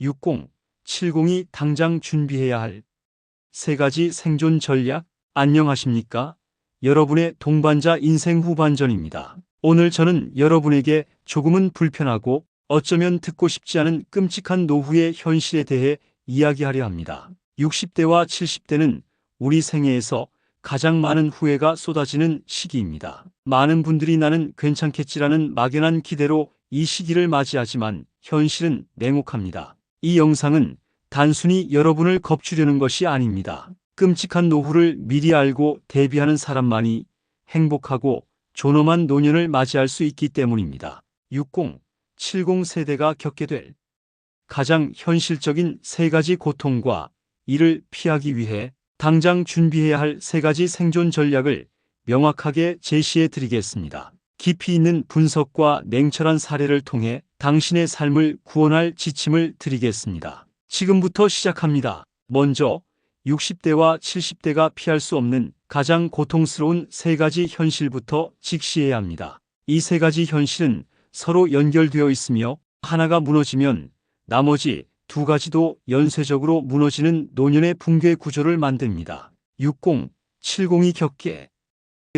6070이 당장 준비해야 할 3가지 생존 전략. 안녕하십니까? 여러분의 동반자 인생 후반전입니다. 오늘 저는 여러분에게 조금은 불편하고 어쩌면 듣고 싶지 않은 끔찍한 노후의 현실에 대해 이야기하려 합니다. 60대와 70대는 우리 생애에서 가장 많은 후회가 쏟아지는 시기입니다. 많은 분들이 나는 괜찮겠지라는 막연한 기대로 이 시기를 맞이하지만 현실은 냉혹합니다. 이 영상은 단순히 여러분을 겁주려는 것이 아닙니다. 끔찍한 노후를 미리 알고 대비하는 사람만이 행복하고 존엄한 노년을 맞이할 수 있기 때문입니다. 6070 세대가 겪게 될 가장 현실적인 3가지 고통과 이를 피하기 위해 당장 준비해야 할 3가지 생존 전략을 명확하게 제시해 드리겠습니다. 깊이 있는 분석과 냉철한 사례를 통해 당신의 삶을 구원할 지침을 드리겠습니다. 지금부터 시작합니다. 먼저 60대와 70대가 피할 수 없는 가장 고통스러운 3가지 현실부터 직시해야 합니다. 이 3가지 현실은 서로 연결되어 있으며 하나가 무너지면 나머지 2가지도 연쇄적으로 무너지는 노년의 붕괴 구조를 만듭니다. 6070이 겪게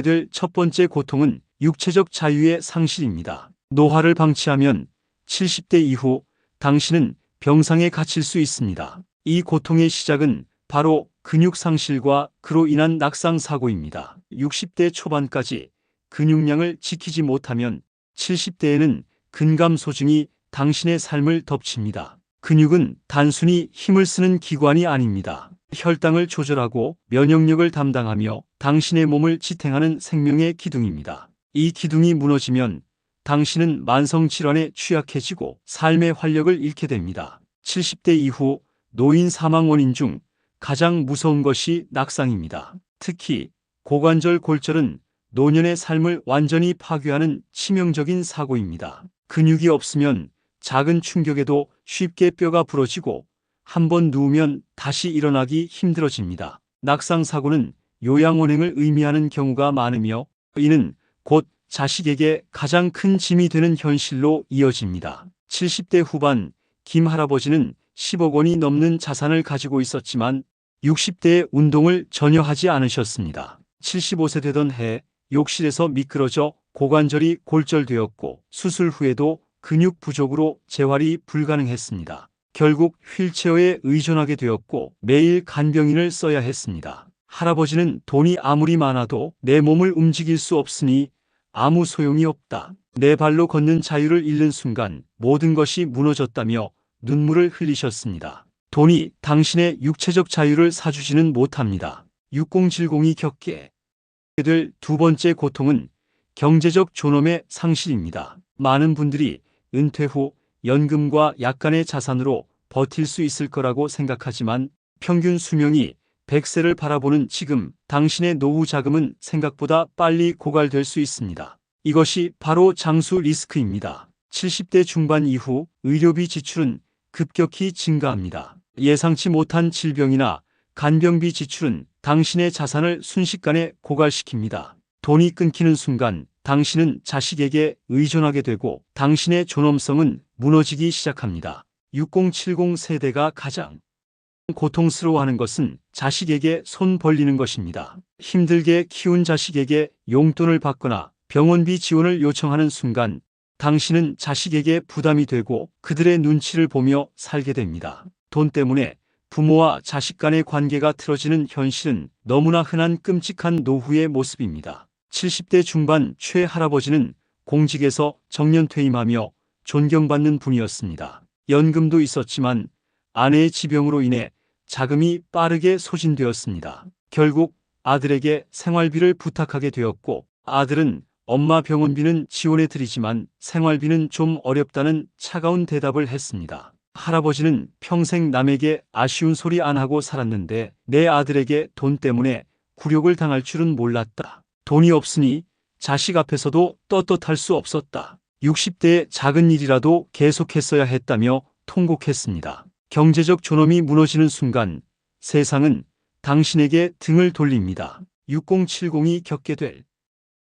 될 첫 번째 고통은 육체적 자유의 상실입니다. 노화를 방치하면 70대 이후 당신은 병상에 갇힐 수 있습니다. 이 고통의 시작은 바로 근육 상실과 그로 인한 낙상 사고입니다. 60대 초반까지 근육량을 지키지 못하면 70대에는 근감소증이 당신의 삶을 덮칩니다. 근육은 단순히 힘을 쓰는 기관이 아닙니다. 혈당을 조절하고 면역력을 담당하며 당신의 몸을 지탱하는 생명의 기둥입니다. 이 기둥이 무너지면 당신은 만성질환에 취약해지고 삶의 활력을 잃게 됩니다. 70대 이후 노인 사망 원인 중 가장 무서운 것이 낙상입니다. 특히 고관절 골절은 노년의 삶을 완전히 파괴하는 치명적인 사고입니다. 근육이 없으면 작은 충격에도 쉽게 뼈가 부러지고 한번 누우면 다시 일어나기 힘들어집니다. 낙상 사고는 요양원행을 의미하는 경우가 많으며 이는 곧 자식에게 가장 큰 짐이 되는 현실로 이어집니다. 70대 후반 김 할아버지는 10억 원이 넘는 자산을 가지고 있었지만 60대에 운동을 전혀 하지 않으셨습니다. 75세 되던 해 욕실에서 미끄러져 고관절이 골절되었고 수술 후에도 근육 부족으로 재활이 불가능했습니다. 결국 휠체어에 의존하게 되었고 매일 간병인을 써야 했습니다. 할아버지는 돈이 아무리 많아도 내 몸을 움직일 수 없으니 아무 소용이 없다. 내 발로 걷는 자유를 잃는 순간 모든 것이 무너졌다며 눈물을 흘리셨습니다. 돈이 당신의 육체적 자유를 사주지는 못합니다. 6070이 겪게 될 두 번째 고통은 경제적 존엄의 상실입니다. 많은 분들이 은퇴 후 연금과 약간의 자산으로 버틸 수 있을 거라고 생각하지만 평균 수명이 100세를 바라보는 지금 당신의 노후 자금은 생각보다 빨리 고갈될 수 있습니다. 이것이 바로 장수 리스크입니다. 70대 중반 이후 의료비 지출은 급격히 증가합니다. 예상치 못한 질병이나 간병비 지출은 당신의 자산을 순식간에 고갈시킵니다. 돈이 끊기는 순간 당신은 자식에게 의존하게 되고 당신의 존엄성은 무너지기 시작합니다. 6070 세대가 가장 고통스러워하는 것은 자식에게 손 벌리는 것입니다. 힘들게 키운 자식에게 용돈을 받거나 병원비 지원을 요청하는 순간 당신은 자식에게 부담이 되고 그들의 눈치를 보며 살게 됩니다. 돈 때문에 부모와 자식 간의 관계가 틀어지는 현실은 너무나 흔한 끔찍한 노후의 모습입니다. 70대 중반 최 할아버지는 공직에서 정년퇴임하며 존경받는 분이었습니다. 연금도 있었지만 아내의 지병으로 인해 자금이 빠르게 소진되었습니다. 결국 아들에게 생활비를 부탁하게 되었고 아들은 엄마 병원비는 지원해드리지만 생활비는 좀 어렵다는 차가운 대답을 했습니다. 할아버지는 평생 남에게 아쉬운 소리 안 하고 살았는데 내 아들에게 돈 때문에 굴욕을 당할 줄은 몰랐다. 돈이 없으니 자식 앞에서도 떳떳할 수 없었다. 60대의 작은 일이라도 계속했어야 했다며 통곡했습니다. 경제적 존엄이 무너지는 순간 세상은 당신에게 등을 돌립니다. 6070이 겪게 될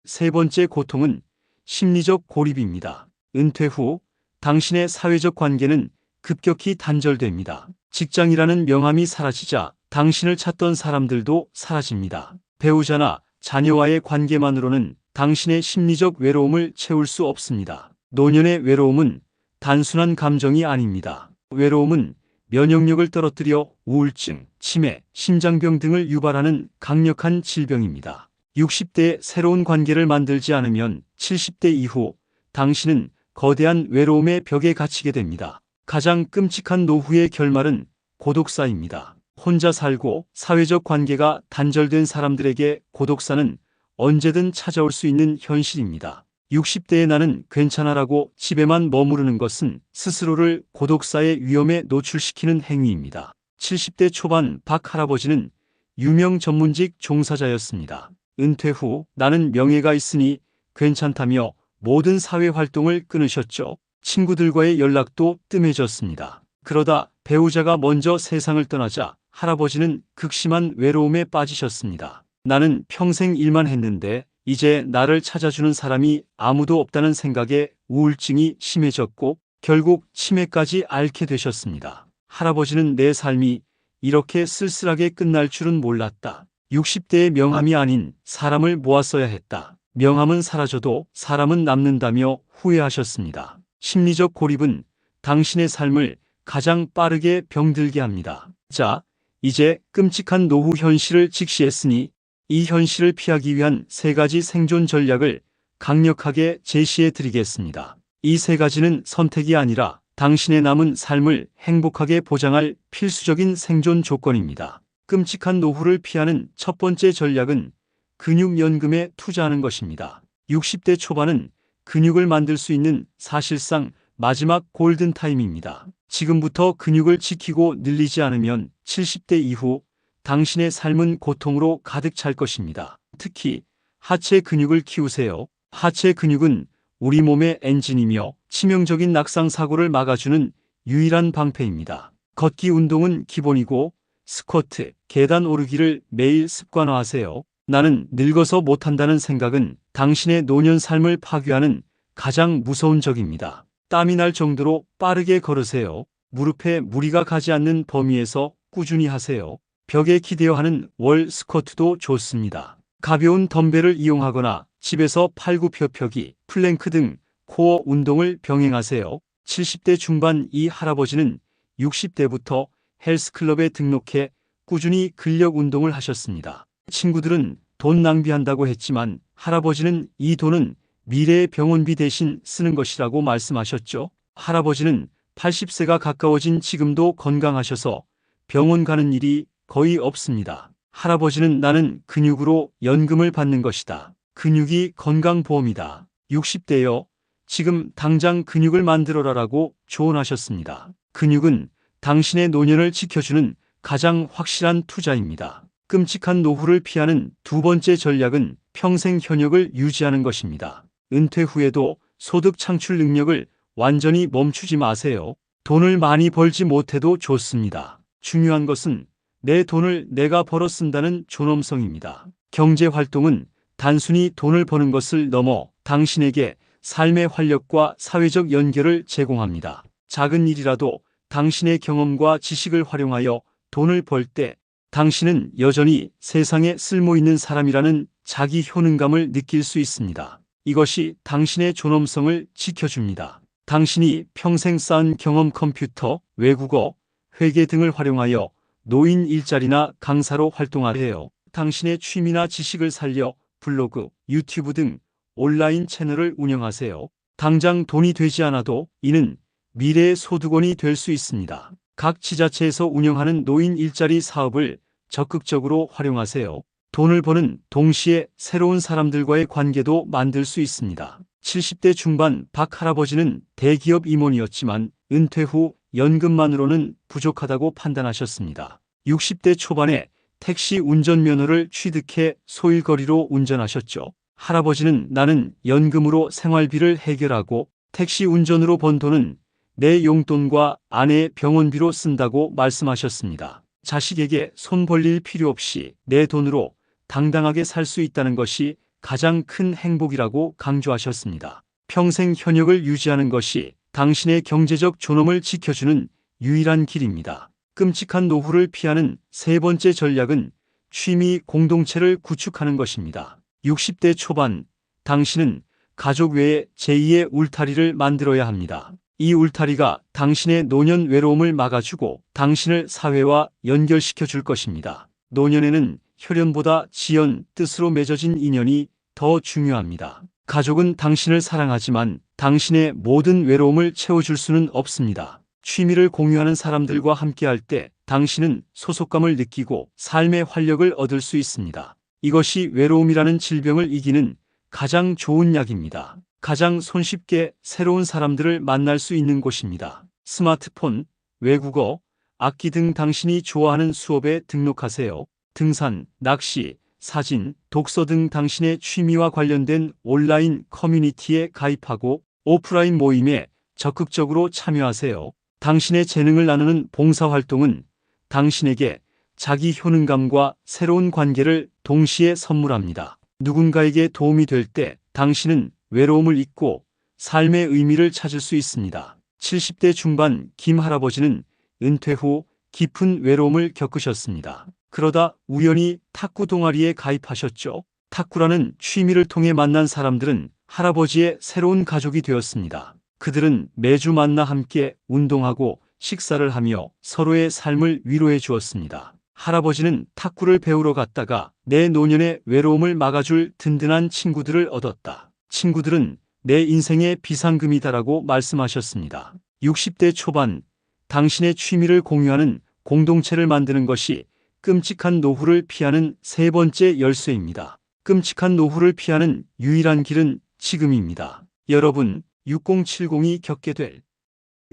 세 번째 고통은 심리적 고립입니다. 은퇴 후 당신의 사회적 관계는 급격히 단절됩니다. 직장이라는 명함이 사라지자 당신을 찾던 사람들도 사라집니다. 배우자나 자녀와의 관계만으로는 당신의 심리적 외로움을 채울 수 없습니다. 노년의 외로움은 단순한 감정이 아닙니다. 외로움은 면역력을 떨어뜨려 우울증, 치매, 심장병 등을 유발하는 강력한 질병입니다. 60대에 새로운 관계를 만들지 않으면 70대 이후 당신은 거대한 외로움의 벽에 갇히게 됩니다. 가장 끔찍한 노후의 결말은 고독사입니다. 혼자 살고 사회적 관계가 단절된 사람들에게 고독사는 언제든 찾아올 수 있는 현실입니다. 60대의 나는 괜찮아라고 집에만 머무르는 것은 스스로를 고독사의 위험에 노출시키는 행위입니다. 70대 초반 박 할아버지는 유명 전문직 종사자였습니다. 은퇴 후 나는 명예가 있으니 괜찮다며 모든 사회 활동을 끊으셨죠. 친구들과의 연락도 뜸해졌습니다. 그러다 배우자가 먼저 세상을 떠나자 할아버지는 극심한 외로움에 빠지셨습니다. 나는 평생 일만 했는데 이제 나를 찾아주는 사람이 아무도 없다는 생각에 우울증이 심해졌고 결국 치매까지 앓게 되셨습니다. 할아버지는 내 삶이 이렇게 쓸쓸하게 끝날 줄은 몰랐다. 60대의 명함이 아닌 사람을 모았어야 했다. 명함은 사라져도 사람은 남는다며 후회하셨습니다. 심리적 고립은 당신의 삶을 가장 빠르게 병들게 합니다. 자, 이제 끔찍한 노후 현실을 직시했으니 이 현실을 피하기 위한 3가지 생존 전략을 강력하게 제시해 드리겠습니다. 이 3가지는 선택이 아니라 당신의 남은 삶을 행복하게 보장할 필수적인 생존 조건입니다. 끔찍한 노후를 피하는 첫 번째 전략은 근육연금에 투자하는 것입니다. 60대 초반은 근육을 만들 수 있는 사실상 마지막 골든타임입니다. 지금부터 근육을 지키고 늘리지 않으면 70대 이후 당신의 삶은 고통으로 가득 찰 것입니다. 특히 하체 근육을 키우세요. 하체 근육은 우리 몸의 엔진이며 치명적인 낙상 사고를 막아주는 유일한 방패입니다. 걷기 운동은 기본이고 스쿼트, 계단 오르기를 매일 습관화하세요. 나는 늙어서 못한다는 생각은 당신의 노년 삶을 파괴하는 가장 무서운 적입니다. 땀이 날 정도로 빠르게 걸으세요. 무릎에 무리가 가지 않는 범위에서 꾸준히 하세요. 벽에 기대어 하는 월 스쿼트도 좋습니다. 가벼운 덤벨을 이용하거나 집에서 팔굽혀펴기, 플랭크 등 코어 운동을 병행하세요. 70대 중반 이 할아버지는 60대부터 헬스클럽에 등록해 꾸준히 근력 운동을 하셨습니다. 친구들은 돈 낭비한다고 했지만 할아버지는 이 돈은 미래의 병원비 대신 쓰는 것이라고 말씀하셨죠. 할아버지는 80세가 가까워진 지금도 건강하셔서 병원 가는 일이 거의 없습니다. 할아버지는 나는 근육으로 연금을 받는 것이다. 근육이 건강보험이다. 60대여 지금 당장 근육을 만들어라라고 조언하셨습니다. 근육은 당신의 노년을 지켜주는 가장 확실한 투자입니다. 끔찍한 노후를 피하는 두 번째 전략은 평생 현역을 유지하는 것입니다. 은퇴 후에도 소득 창출 능력을 완전히 멈추지 마세요. 돈을 많이 벌지 못해도 좋습니다. 중요한 것은 내 돈을 내가 벌어 쓴다는 존엄성입니다. 경제 활동은 단순히 돈을 버는 것을 넘어 당신에게 삶의 활력과 사회적 연결을 제공합니다. 작은 일이라도 당신의 경험과 지식을 활용하여 돈을 벌 때 당신은 여전히 세상에 쓸모 있는 사람이라는 자기 효능감을 느낄 수 있습니다. 이것이 당신의 존엄성을 지켜줍니다. 당신이 평생 쌓은 경험 컴퓨터, 외국어, 회계 등을 활용하여 노인 일자리나 강사로 활동하세요. 당신의 취미나 지식을 살려 블로그, 유튜브 등 온라인 채널을 운영하세요. 당장 돈이 되지 않아도 이는 미래의 소득원이 될 수 있습니다. 각 지자체에서 운영하는 노인 일자리 사업을 적극적으로 활용하세요. 돈을 버는 동시에 새로운 사람들과의 관계도 만들 수 있습니다. 70대 중반 박 할아버지는 대기업 임원이었지만 은퇴 후 연금만으로는 부족하다고 판단하셨습니다. 60대 초반에 택시 운전면허를 취득해 소일거리로 운전하셨죠. 할아버지는 나는 연금으로 생활비를 해결하고 택시 운전으로 번 돈은 내 용돈과 아내의 병원비로 쓴다고 말씀하셨습니다. 자식에게 손 벌릴 필요 없이 내 돈으로 당당하게 살 수 있다는 것이 가장 큰 행복이라고 강조하셨습니다. 평생 현역을 유지하는 것이 당신의 경제적 존엄을 지켜주는 유일한 길입니다. 끔찍한 노후를 피하는 세 번째 전략은 취미 공동체를 구축하는 것입니다. 60대 초반, 당신은 가족 외에 제2의 울타리를 만들어야 합니다. 이 울타리가 당신의 노년 외로움을 막아주고 당신을 사회와 연결시켜 줄 것입니다. 노년에는 혈연보다 지연, 뜻으로 맺어진 인연이 더 중요합니다. 가족은 당신을 사랑하지만 당신의 모든 외로움을 채워줄 수는 없습니다. 취미를 공유하는 사람들과 함께할 때 당신은 소속감을 느끼고 삶의 활력을 얻을 수 있습니다. 이것이 외로움이라는 질병을 이기는 가장 좋은 약입니다. 가장 손쉽게 새로운 사람들을 만날 수 있는 곳입니다. 스마트폰, 외국어, 악기 등 당신이 좋아하는 수업에 등록하세요. 등산, 낚시, 사진, 독서 등 당신의 취미와 관련된 온라인 커뮤니티에 가입하고 오프라인 모임에 적극적으로 참여하세요. 당신의 재능을 나누는 봉사활동은 당신에게 자기 효능감과 새로운 관계를 동시에 선물합니다. 누군가에게 도움이 될 때 당신은 외로움을 잊고 삶의 의미를 찾을 수 있습니다. 70대 중반 김 할아버지는 은퇴 후 깊은 외로움을 겪으셨습니다. 그러다 우연히 탁구 동아리에 가입하셨죠. 탁구라는 취미를 통해 만난 사람들은 할아버지의 새로운 가족이 되었습니다. 그들은 매주 만나 함께 운동하고 식사를 하며 서로의 삶을 위로해 주었습니다. 할아버지는 탁구를 배우러 갔다가 내 노년의 외로움을 막아줄 든든한 친구들을 얻었다. 친구들은 내 인생의 비상금이다라고 말씀하셨습니다. 60대 초반, 당신의 취미를 공유하는 공동체를 만드는 것이 끔찍한 노후를 피하는 세 번째 열쇠입니다. 끔찍한 노후를 피하는 유일한 길은 지금입니다. 여러분, 6070이 겪게 될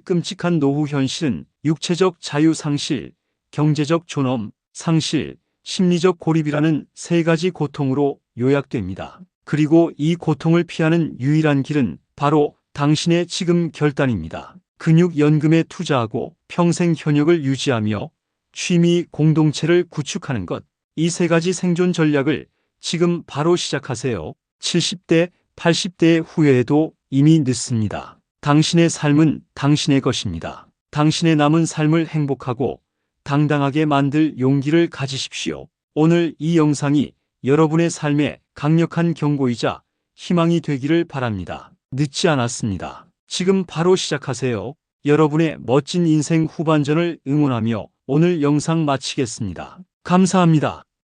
끔찍한 노후 현실은 육체적 자유 상실, 경제적 존엄, 상실, 심리적 고립이라는 세 가지 고통으로 요약됩니다. 그리고 이 고통을 피하는 유일한 길은 바로 당신의 지금 결단입니다. 근육연금에 투자하고 평생 현역을 유지하며 취미 공동체를 구축하는 것. 이 세 가지 생존 전략을 지금 바로 시작하세요. 70대, 80대의 후회해도 이미 늦습니다. 당신의 삶은 당신의 것입니다. 당신의 남은 삶을 행복하고 당당하게 만들 용기를 가지십시오. 오늘 이 영상이 여러분의 삶에 강력한 경고이자 희망이 되기를 바랍니다. 늦지 않았습니다. 지금 바로 시작하세요. 여러분의 멋진 인생 후반전을 응원하며 오늘 영상 마치겠습니다. 감사합니다.